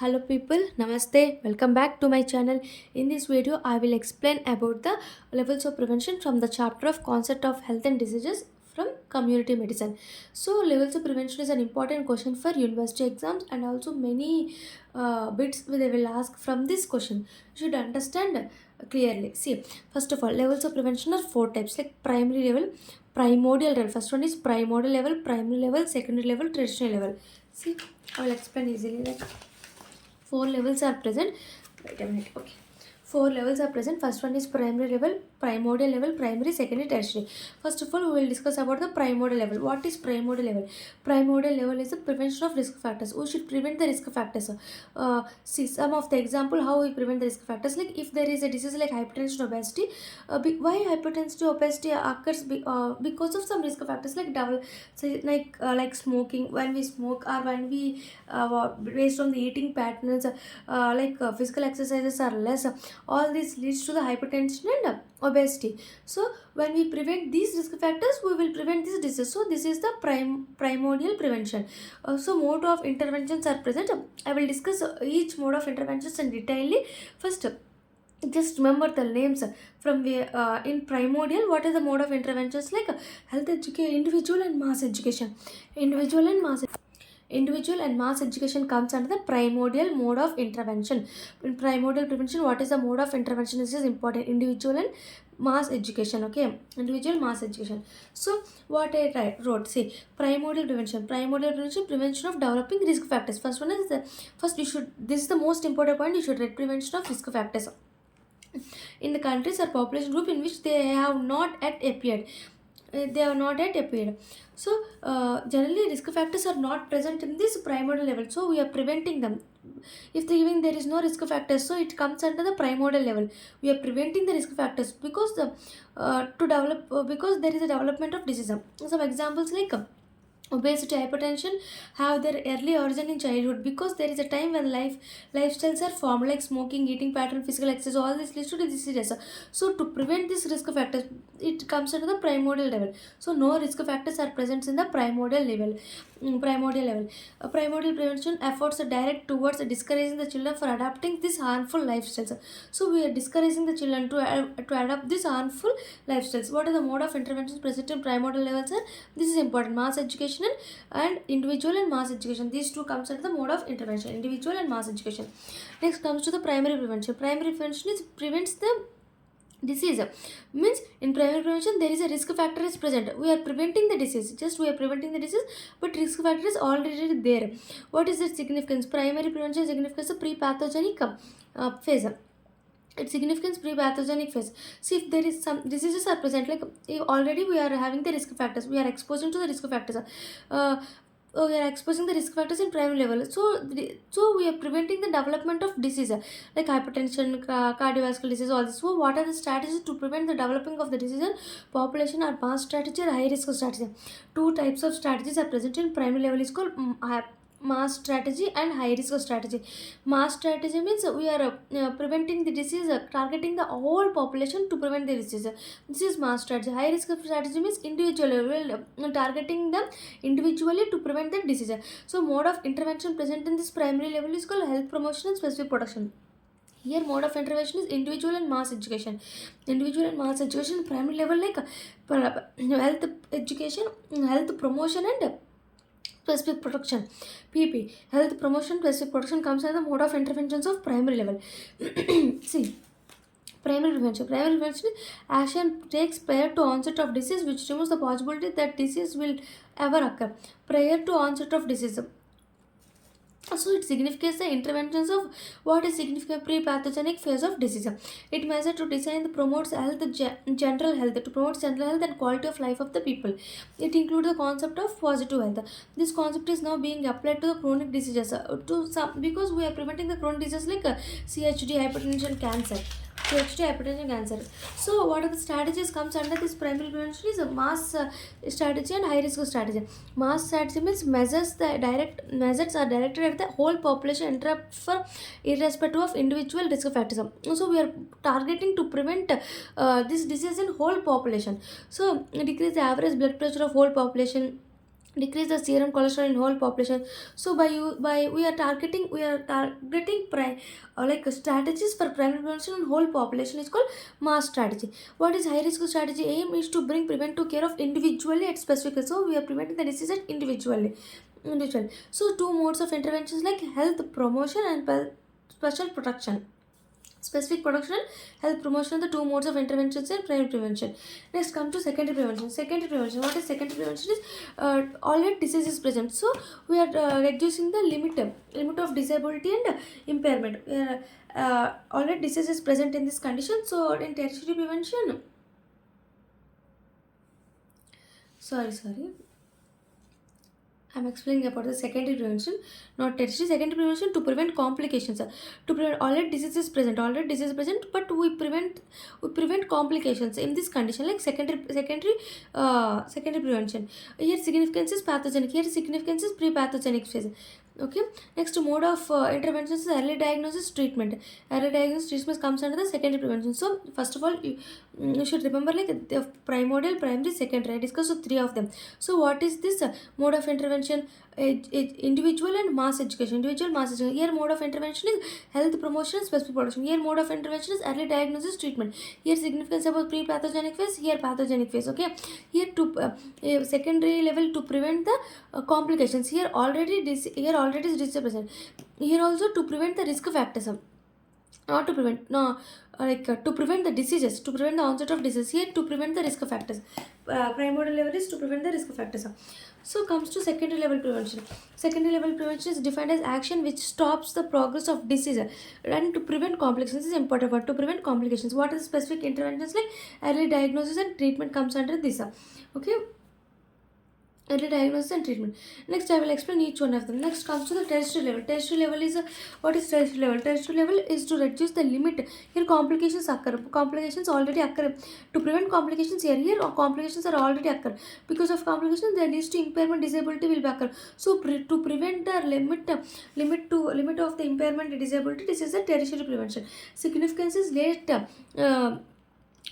Hello people, namaste, welcome back to my channel. In this video I will explain about the levels of prevention from the chapter of concept of health and diseases from community medicine. So levels of prevention is an important question for university exams, and also many bits they will ask from this question. You should understand clearly. See, first of all, levels of prevention are four types, like primary level, primordial level. First one is primordial level, primary level, secondary level, tertiary level. See, I will explain easily. Like four levels are present. Wait a minute. Okay, four levels are present. First one is primary level, primordial level, primary, secondary, tertiary. First of all, we will discuss about the primordial level. What is primordial level? Primordial level is the prevention of risk factors. We should prevent the risk factors. See some of the example how we prevent the risk factors. Like if there is a disease like hypertension, obesity, why hypertension, obesity occurs because of some risk factors like double, so like smoking. When we smoke, or when we based on the eating patterns, physical exercises are less. All this leads to the hypertension and obesity. So when we prevent these risk factors, we will prevent this disease. So this is the primordial prevention. So mode of interventions are present. I will discuss each mode of interventions in detail. First, just remember the names from in primordial. What is the mode of interventions? Like health education, individual and mass education. individual and mass Individual and mass education comes under the primordial mode of intervention. In primordial prevention, what is the mode of intervention? This is important. Individual and mass education. Okay, individual mass education. So what I wrote, see, primordial prevention. Primordial prevention, prevention of developing risk factors. First one is the first you should. This is the most important point. You should read prevention of risk factors in the countries or population group in which they have not yet appeared. They have not yet appeared. So generally risk factors are not present in this primordial level, so we are preventing them. If the even there is no risk factors, so it comes under the primordial level. We are preventing the risk factors because the to develop because there is a development of disease. Some examples like obesity, hypertension have their early origin in childhood, because there is a time when lifestyles are formed, like smoking, eating pattern, physical exercise, all this leads to diseases. So to prevent these risk factors, it comes under the primordial level. So no risk factors are present in the primordial level. Primordial level. Primordial prevention efforts are direct towards discouraging the children for adopting these harmful lifestyles. So we are discouraging the children to adopt these harmful lifestyles. What are the mode of interventions present in primordial levels? This is important. Mass education and individual and mass education. These two comes under the mode of intervention. Individual and mass education. Next comes to the primary prevention. Primary prevention is prevents the disease. Means in primary prevention there is a risk factor is present. We are preventing the disease. Just we are preventing the disease, but risk factor is already there. What is its significance? Primary prevention significance a pre-pathogenic phase. Its significance pre-pathogenic phase. See, if there is some diseases are present, like if already we are having the risk factors, we are exposing to the risk factors. Uh, we are exposing the risk factors in primary level. So we are preventing the development of disease like hypertension, cardiovascular disease, all this. So what are the strategies to prevent the developing of the disease in population, or mass strategy or high risk strategy? Two types of strategies are present in primary level, is called mass strategy and high risk strategy. Mass strategy means we are preventing the disease, targeting the whole population to prevent the disease. This is mass strategy. High risk strategy means individual level, targeting them individually to prevent the disease. So mode of intervention present in this primary level is called health promotion and specific protection. Here mode of intervention is individual and mass education. Individual and mass education primary level, like health education, health promotion and specific protection. PP, health promotion, specific protection comes under the mode of interventions of primary level. See, primary prevention. Primary prevention action takes prior to onset of disease, which removes the possibility that disease will ever occur. Prior to onset of disease. So it signifies the interventions of what is significant pre-pathogenic phase of disease. It measures to design the promotes health, general health, to promote general health and quality of life of the people. It includes the concept of positive health. This concept is now being applied to the chronic diseases, to some, because we are preventing the chronic diseases like CHD, hypertension, cancer. CHD, hypertension, cancer. So what are the strategies comes under this primary prevention is a mass strategy and high risk strategy. Mass strategy means measures are directed at the whole population, interrupt for irrespective of individual risk factors. So we are targeting to prevent this disease in whole population. So decrease the average blood pressure of whole population, decrease the serum cholesterol in whole population. So by we are targeting like strategies for primary prevention in whole population is called mass strategy. What is high risk strategy? Aim is to bring preventive care of individually at specific, so we are preventing the disease at individual. So two modes of interventions like health promotion and special protection. Specific protection and health promotion are the two modes of interventions in primary prevention. Next come to secondary prevention. Secondary prevention, what is secondary prevention is already disease is present, so we are reducing the limit of disability and impairment. Already disease is present in this condition, so in tertiary prevention, sorry, I'm explaining about the secondary prevention, not tertiary. Secondary prevention to prevent complications. To prevent already disease is present, but we prevent complications in this condition, like secondary prevention. Here significance is pathogenic. Here significance is pre-pathogenic phase. Okay. Next mode of intervention is early diagnosis treatment. Early diagnosis treatment comes under the secondary prevention. So first of all, you should remember like the primordial, primary, secondary. I discussed three of them. So what is this mode of intervention? Individual and mass education. Individual mass education. Here mode of intervention is health promotion and specific protection. Here mode of intervention is early diagnosis treatment. Here significance about pre-pathogenic phase. Here pathogenic phase. Okay. Here to secondary level to prevent the complications. Here already is disease present. Here also to prevent the risk factors. Not to prevent, no, to prevent the diseases, to prevent the onset of disease. Here to prevent the risk factors. Primordial level is to prevent the risk factors. So comes to secondary level prevention. Secondary level prevention is defined as action which stops the progress of disease and to prevent complications. This is important one, to prevent complications. What are the specific interventions like early diagnosis and treatment comes under this. Okay. Early diagnosis and treatment. Next, I will explain each one of them. Next comes to the tertiary level. Tertiary level is what is tertiary level? Tertiary level is to reduce the limit. Here complications occur. Complications already occur. To prevent complications here complications are already occur. Because of complications, there leads to impairment, disability will be occur. So to prevent the limit of the impairment, disability, this is a tertiary prevention. Significance is late.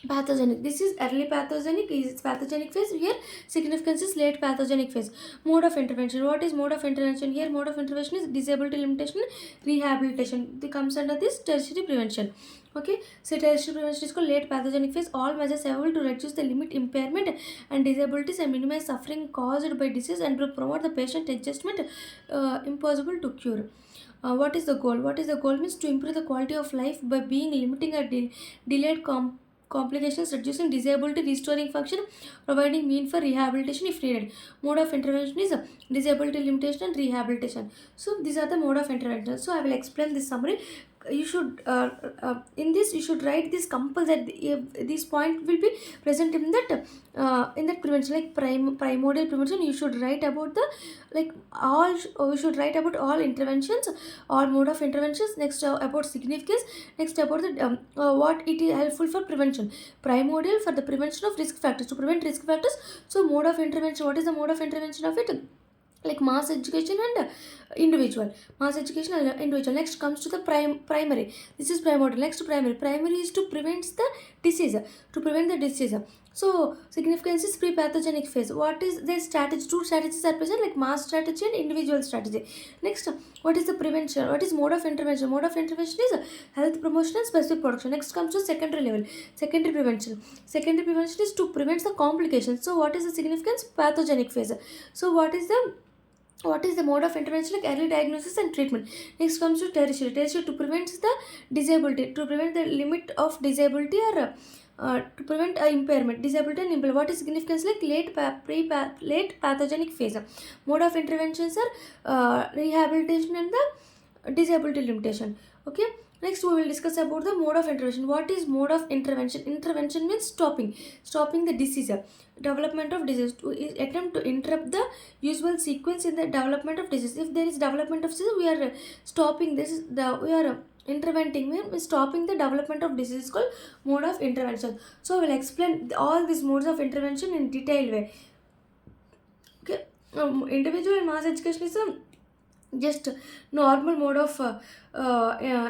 Pathogenic, this is early pathogenic, is pathogenic phase. Here significance is late pathogenic phase. Mode of intervention, what is mode of intervention? Here mode of intervention is disability limitation, rehabilitation. It comes under this tertiary prevention. Okay, so tertiary prevention is called late pathogenic phase. All measures available to reduce the limit impairment and disabilities and minimize suffering caused by disease and to promote the patient adjustment, impossible to cure. What is the goal? Means to improve the quality of life by being limiting or delayed complications, reducing disability, restoring function, providing mean for rehabilitation if needed. Mode of intervention is disability limitation and rehabilitation. So these are the mode of intervention. So I will explain this summary. You should in this you should write this compulsory. This point will be present in that prevention, like primordial prevention. You should write about the like all. You should write about all interventions, all mode of interventions. Next about significance. Next about the what it is helpful for prevention. Primordial for the prevention of risk factors, to prevent risk factors. So mode of intervention. What is the mode of intervention of it? Like mass education and individual. Mass education and individual. Next comes to the primary. This is primordial. Next to primary is to prevent the disease, to prevent the disease. So significance is pre-pathogenic phase. What is the strategy? Two strategies are present, like mass strategy and individual strategy. Next, what is the prevention? What is mode of intervention? Mode of intervention is health promotion and specific protection. Next comes to secondary level. Secondary prevention. Secondary prevention is to prevent the complications. So what is the significance? Pathogenic phase. So what is the mode of intervention? Like early diagnosis and treatment. Next comes to tertiary. Tertiary to prevent the disability, to prevent the limit of disability or to prevent impairment, disability and impairment. What is significance? Like late pathogenic phase. Mode of interventions are rehabilitation and the disability limitation. Okay. Next, we will discuss about the mode of intervention. What is mode of intervention? Intervention means stopping the disease, development of disease. To attempt to interrupt the usual sequence in the development of disease. If there is development of disease, we are stopping this. We are interventing, means stopping the development of disease is called mode of intervention. So I will explain all these modes of intervention in detailed way. Okay, individual and mass education is just normal mode of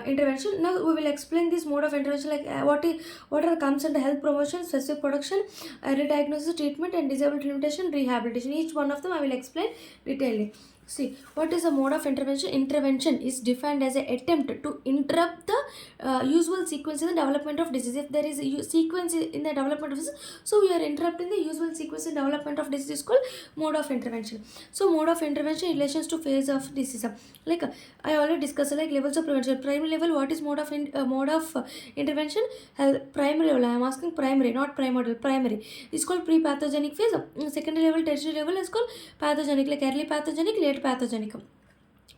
intervention. Now we will explain this mode of intervention, like what are comes under health promotion, specific production, early diagnosis, treatment, and disability limitation, rehabilitation. Each one of them I will explain detailedly. See, what is a mode of intervention? Intervention is defined as an attempt to interrupt the usual sequence in the development of disease. If there is a sequence in the development of disease, so we are interrupting the usual sequence in development of disease is called mode of intervention. So mode of intervention in relations to phase of disease. Like I already discussed, like levels of prevention. Primary level, what is mode of intervention? Primary level. I am asking primary, not primordial. Primary is called pre-pathogenic phase. Secondary level, tertiary level is called pathogenic, like early pathogenic, late pathogenic.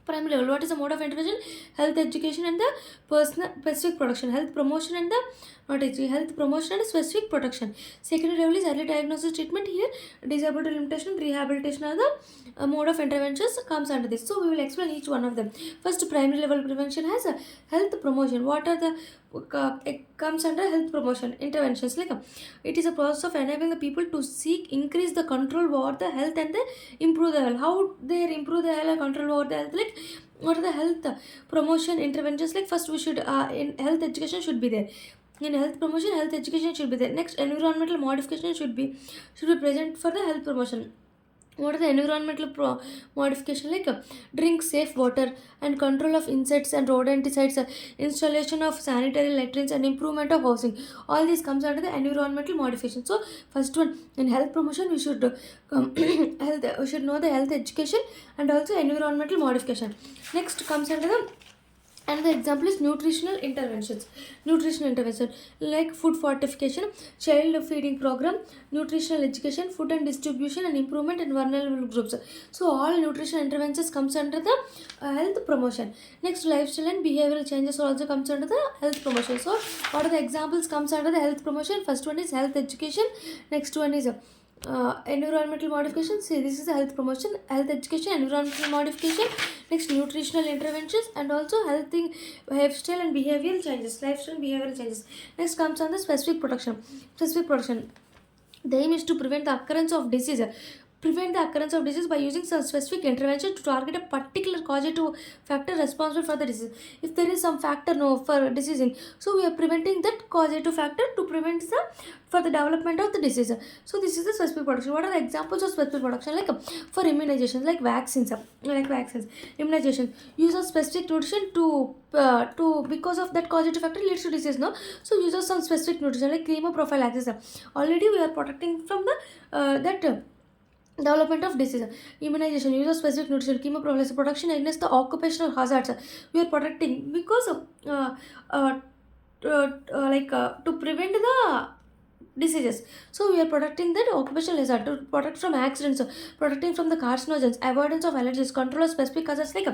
Primary level, what is the mode of intervention? Health education and the personal specific protection. Health promotion and the not actually health promotion and specific protection. Secondary level is early diagnosis, treatment. Here disability limitation, rehabilitation are the mode of interventions comes under this. So we will explain each one of them. First, primary level prevention has a health promotion. What are the it comes under health promotion interventions, like it is a process of enabling the people to seek increase the control over the health and the improve the health. How they improve the health and control over the health, like what are the health promotion interventions? Like first we should in health education should be there. In health promotion, health education should be there. Next, environmental modification should be present for the health promotion. What are the environmental modification, like drink safe water and control of insects and rodenticides, installation of sanitary latrines and improvement of housing. All this comes under the environmental modification. So first one, in health promotion we should health we should know the health education and also environmental modification. Next comes under the another example is nutritional interventions. Nutritional intervention, like food fortification, child feeding program, nutritional education, food and distribution, and improvement in vulnerable groups. So all nutritional interventions comes under the health promotion. Next, lifestyle and behavioral changes also comes under the health promotion. So what are the examples comes under the health promotion? First one is health education. Next one is environmental modification. See, this is the health promotion, health education, environmental modification. Next, nutritional interventions, and also healthy lifestyle and behavioral changes, lifestyle and behavioral changes. Next comes on the specific protection. Specific protection, the aim is to prevent the occurrence of disease. Prevent the occurrence of disease by using some specific intervention to target a particular causative factor responsible for the disease. If there is some factor no for diseasing, so we are preventing that causative factor to prevent the for the development of the disease. So this is the specific protection. What are the examples of specific protection? Like for immunization, like vaccines, immunization, use of specific nutrition to because of that causative factor leads to disease. No, so use of some specific nutrition like chemoprophylaxis. Already we are protecting from the that. Development of disease. Immunization, use of specific nutrition, chemoprophylaxis, protection against the occupational hazards. We are protecting because of to prevent the diseases. So we are protecting that occupational hazard to protect from accidents, protecting from the carcinogens, avoidance of allergies, control of specific hazards like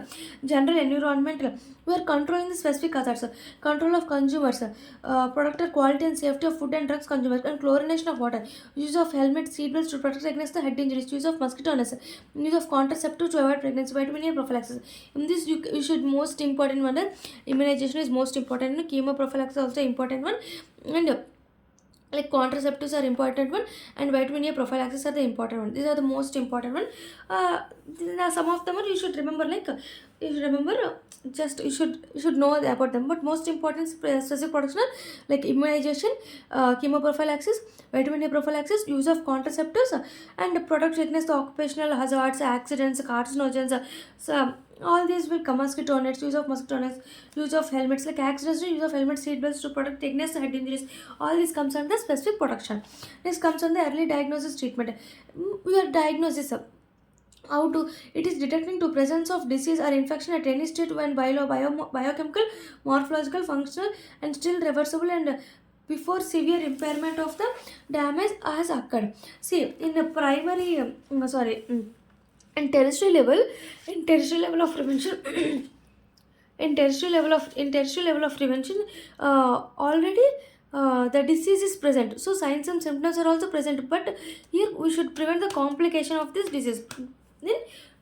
general environmental. We are controlling the specific hazards, control of consumers, protected quality and safety of food and drugs consumers, and chlorination of water. Use of helmet, seatbelts to protect against the head injuries. Use of mosquito nets. Use of contraceptive to avoid pregnancy. Vitamin A prophylaxis. In this, you should most important one. Immunization is most important. Chemoprophylaxis is also important one, and like contraceptives are important one, and vitamin A prophylaxis are the important one. These are the most important one. Some of them are you should remember, like you should remember, just you should know about them, but most important specific protection are like immunization, chemoprophylaxis, vitamin A prophylaxis, use of contraceptives, and product against the occupational hazards, accidents, carcinogens. So all these will come. Mosquito nets, use of mosquito nets, use of helmets, like accidents, use of helmets, seatbelts to protect against head injuries. All this comes under specific protection. Next comes on the early diagnosis treatment. We are diagnosis how to it is detecting to presence of disease or infection at any state when biochemical, morphological, functional, and still reversible, and before severe impairment of the damage has occurred. See, in the primary in tertiary level of prevention in tertiary level of prevention, already the disease is present, so signs and symptoms are also present, but here we should prevent the complication of this disease. In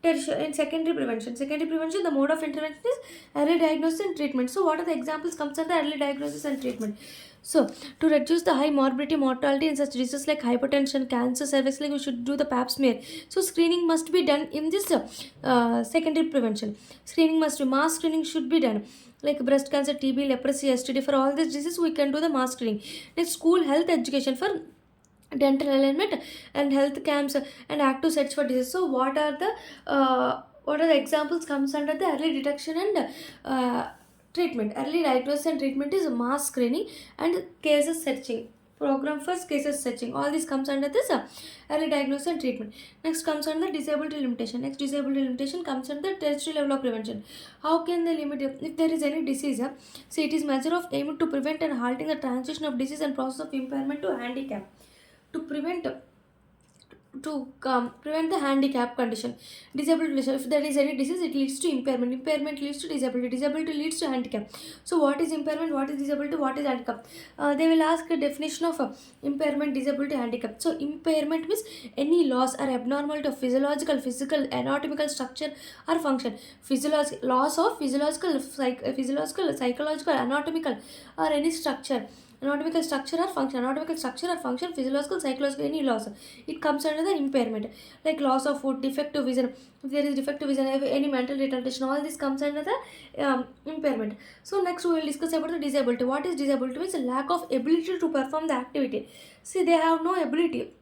In secondary prevention, the mode of intervention is early diagnosis and treatment. So what are the examples comes under early diagnosis and treatment? So to reduce the high morbidity mortality in such diseases like hypertension, cancer, cervix, like we should do the pap smear. So screening must be done in this secondary prevention. Screening must be mass screening should be done, like breast cancer, TB, leprosy, STD. For all these diseases, we can do the mass screening. Next, school health education for dental alignment and health camps and active search for disease. So what are the examples comes under the early detection and treatment? Early diagnosis and treatment is mass screening and cases searching program for cases searching. All this comes under this early diagnosis and treatment. Next comes under disability limitation. Next, disability limitation comes under tertiary level of prevention. How can they limit it? If there is any disease, so it is measure of aim to prevent and halting the transition of disease and process of impairment to handicap. To prevent the handicap condition, disability condition. If there is any disease, it leads to impairment leads to disability leads to handicap. So what is impairment, what is disability, what is handicap? They will ask a definition of impairment, disability, handicap. So impairment means any loss or abnormality of physical, anatomical structure or function. Loss of physiological, psychological, anatomical or any structure. Anatomical structure or function, physiological, psychological, any loss, it comes under the impairment. Like loss of food, defective vision. If there is defective vision, any mental retardation, all this comes under the impairment. So next we will discuss about the disability. What is disability? Means a lack of ability to perform the activity. See, they have no ability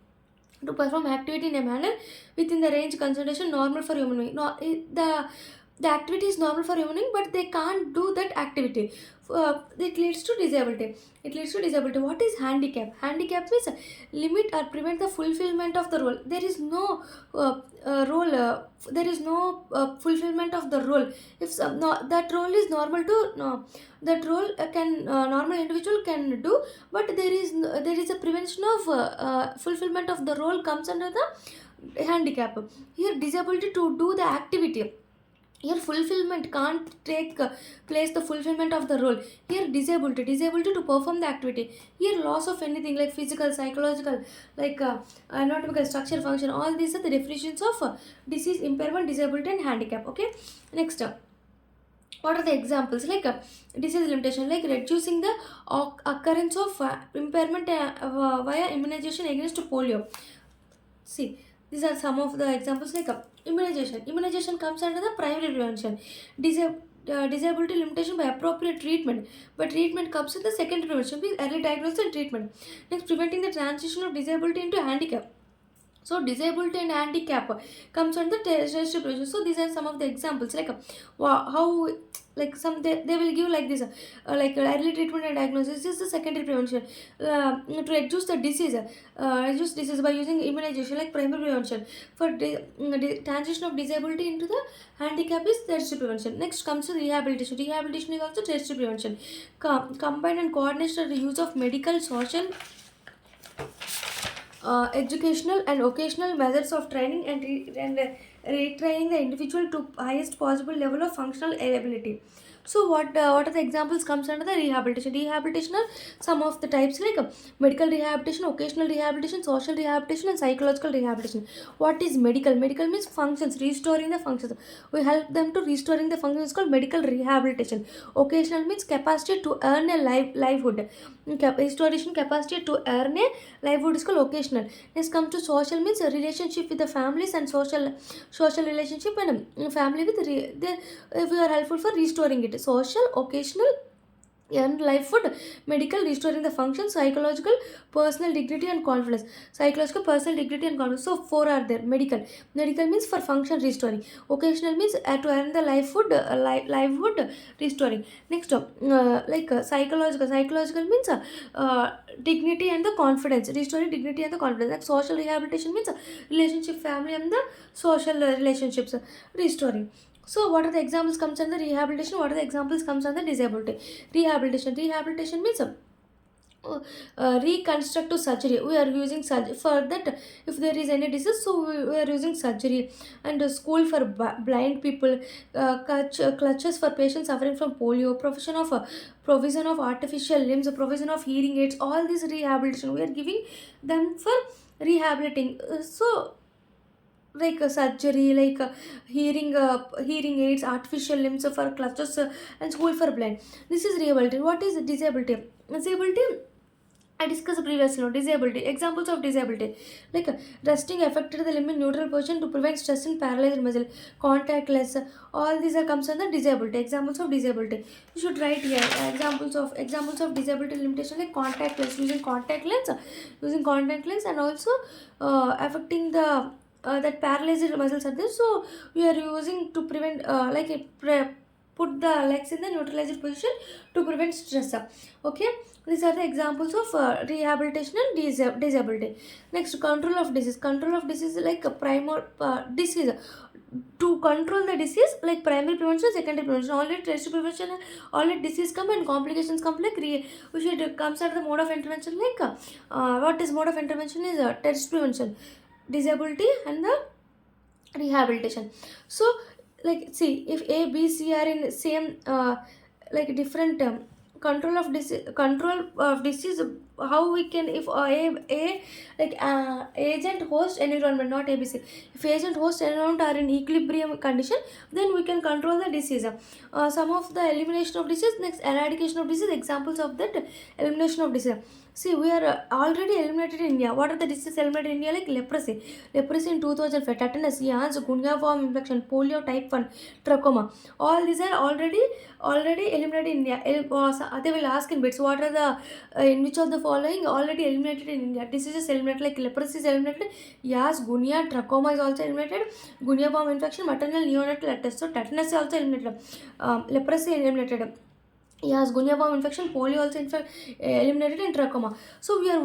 to perform activity in a manner within the range concentration normal for human being. No, the activity is normal for human being, but they can't do that activity. It leads to disability. What is handicap? Handicap means limit or prevent the fulfillment of the role. There is no fulfillment of the role. If that role is normal to no, that role can normal individual can do, but there is a prevention of fulfillment of the role comes under the handicap. Here, disability to do the activity. Here fulfillment can't take place, the fulfillment of the role. Here disability to perform the activity. Here loss of anything like physical, psychological, like anatomical structure, function. All these are the definitions of disease, impairment, disability and handicap. Okay, next what are the examples? Like disease limitation, like reducing the occurrence of impairment via immunization against polio. See, these are some of the examples. Like immunization. Immunization comes under the primary prevention. Disability limitation by appropriate treatment. But treatment comes in the secondary prevention, with early diagnosis and treatment. Next, preventing the transition of disability into handicap. So disability and handicap comes under tertiary prevention. So these are some of the examples. Like how, like they will give like this, like early treatment and diagnosis is the secondary prevention. To reduce the disease, by using immunization, like primary prevention. For transition of disability into the handicap is tertiary prevention. Next comes to rehabilitation. Rehabilitation is also tertiary prevention. Combined and coordination the use of medical, social, educational and occasional methods of training and retraining the individual to highest possible level of functional ability. So what are the examples comes under the rehabilitation? Rehabilitation are some of the types, like medical rehabilitation, occasional rehabilitation, social rehabilitation and psychological rehabilitation. What is medical? Medical means functions, restoring the functions. We help them to restoring the functions, called medical rehabilitation. Occasional means capacity to earn a livelihood. Restoration capacity to earn a livelihood is called occasional. Next comes to social, means a relationship with the families and social relationship and family with if we are helpful for restoring it. Social, occasional, and livelihood, medical, restoring the function, psychological, personal dignity and confidence. Psychological, personal dignity and confidence. So four are there. Medical means for function restoring. Occasional means to earn the livelihood restoring. Next psychological means dignity and the confidence, restoring dignity and the confidence. Like social rehabilitation means relationship, family and the social relationships restoring. So what are the examples comes under rehabilitation? What are the examples comes under disability? Rehabilitation means reconstructive surgery. We are using surgery for that. If there is any disease, so we are using surgery. And school for blind people, clutches for patients suffering from polio, provision of artificial limbs, provision of hearing aids. All this rehabilitation we are giving them for rehabilitating. So like surgery, like hearing aids, artificial limbs for clutches, and school for blind. This is rehabilitation. What is disability? Disability, I discussed previously, disability. Examples of disability, like resting affected the limb in neutral position to prevent stress and paralyzed muscle, contactless. All these are comes under disability. Examples of disability. You should write here examples of disability limitation, like contactless, using contact lens, and also affecting the that paralyzed muscles are there. So we are using to prevent put the legs in the neutralized position to prevent stress. Okay, these are the examples of rehabilitation and disability. Next, control of disease. Control of disease is like a disease. To control the disease, like primary prevention, secondary prevention, already test prevention, already disease come and complications come, like we should comes at the mode of intervention, like what is mode of intervention is test prevention, disability, and the rehabilitation. So, like, see, if A, B, C are in same like different control of disease, how we can, if a like agent host environment, not ABC, if agent host environment are in equilibrium condition, then we can control the disease. Some of the elimination of disease. Next, eradication of disease. Examples of that elimination of disease. See, we are already eliminated in India. What are the diseases eliminated in India? Like leprosy. Leprosy in 2005, tetanus, yans, gunya worm infection, polio, type 1, trachoma. All these are already eliminated in India. They will ask in bits, what are the in which of the following already eliminated in India? Diseases eliminated, like leprosy is eliminated. Yes, gunya, trachoma is also eliminated. Gunya worm infection, maternal neonatal tetanus. So tetanus is also eliminated. Leprosy eliminated. Yes, gunya worm infection, polio also eliminated in trachoma. So we are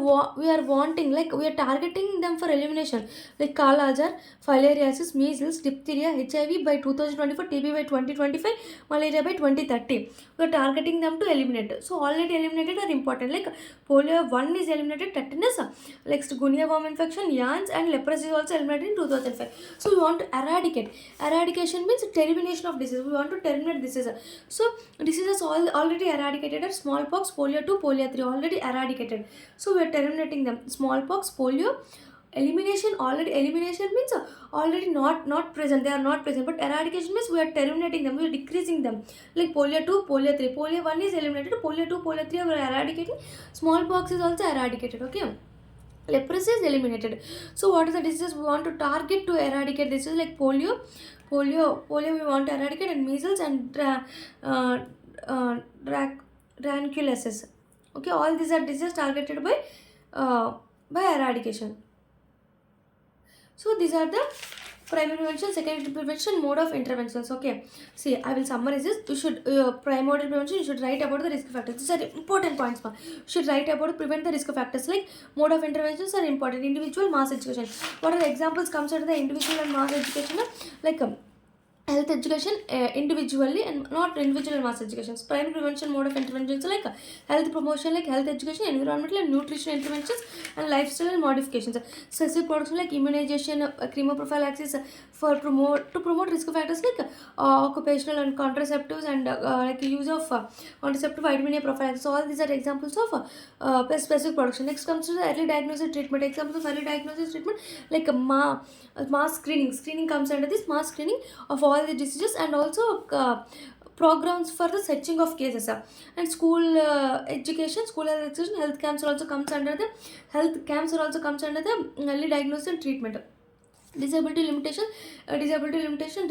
wanting, like we are targeting them for elimination, like Kala Azar, filariasis, measles, diphtheria, HIV by 2024, TB by 2025, malaria by 2030. We are targeting them to eliminate. So already eliminated are important, like polio 1 is eliminated, tetanus, next gunya worm infection, yans, and leprosy is also eliminated in 2005. So we want to eradicate. Eradication means termination of disease. We want to terminate disease. So diseases already eradicated are smallpox, polio 2, polio 3, already eradicated. So we are terminating them. Smallpox, polio, elimination. Already elimination means already not present. They are not present. But eradication means we are terminating them. We are decreasing them. Like polio 2, polio 3. Polio 1 is eliminated. Polio 2, polio 3 we are eradicating. Smallpox is also eradicated. Okay. Leprosy is eliminated. So what are the diseases we want to target to eradicate? This is like polio we want to eradicate, and measles, and draculasis. Okay, all these are diseases targeted by eradication. So these are the primary prevention, secondary prevention, mode of interventions. Okay, see, I will summarize this. You should primary prevention, you should write about the risk factors. These are important points. You should write about prevent the risk factors. Like mode of interventions are important. Individual, mass education. What are the examples comes under the individual and mass education? Like health education individually, and not individual mass education. Primary prevention mode of interventions, like health promotion, like health education, environmental and nutrition interventions, and lifestyle modifications. Specific products like immunization, chemoprophylaxis for promote risk factors, like occupational and contraceptives, and like use of contraceptive vitamin A prophylaxis. All these are examples of specific production. Next comes to the early diagnosis treatment. Examples of early diagnosis treatment, like mass screening. Screening comes under this, mass screening of all the diseases, and also programs for the searching of cases. And school education, school health education, health camps also comes under the early diagnosis and treatment. Disability limitation, rehabilitation.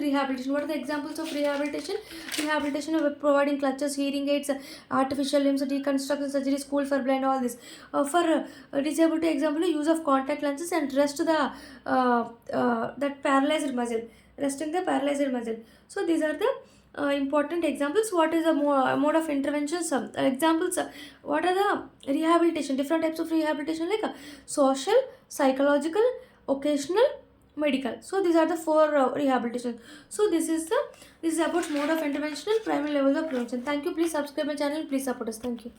What are the examples of rehabilitation? Rehabilitation of providing clutches, hearing aids, artificial limbs, reconstruction surgery, school for blind, all this. For disability example, use of contact lenses, and rest the that paralyzed muscle, resting the paralyzed muscle. So these are the important examples. What is the mode of interventions? Examples. What are the rehabilitation? Different types of rehabilitation, like social, psychological, occasional, medical. So these are the four rehabilitation. So this is about mode of intervention and primary levels of prevention. Thank you. Please subscribe my channel. Please support us. Thank you.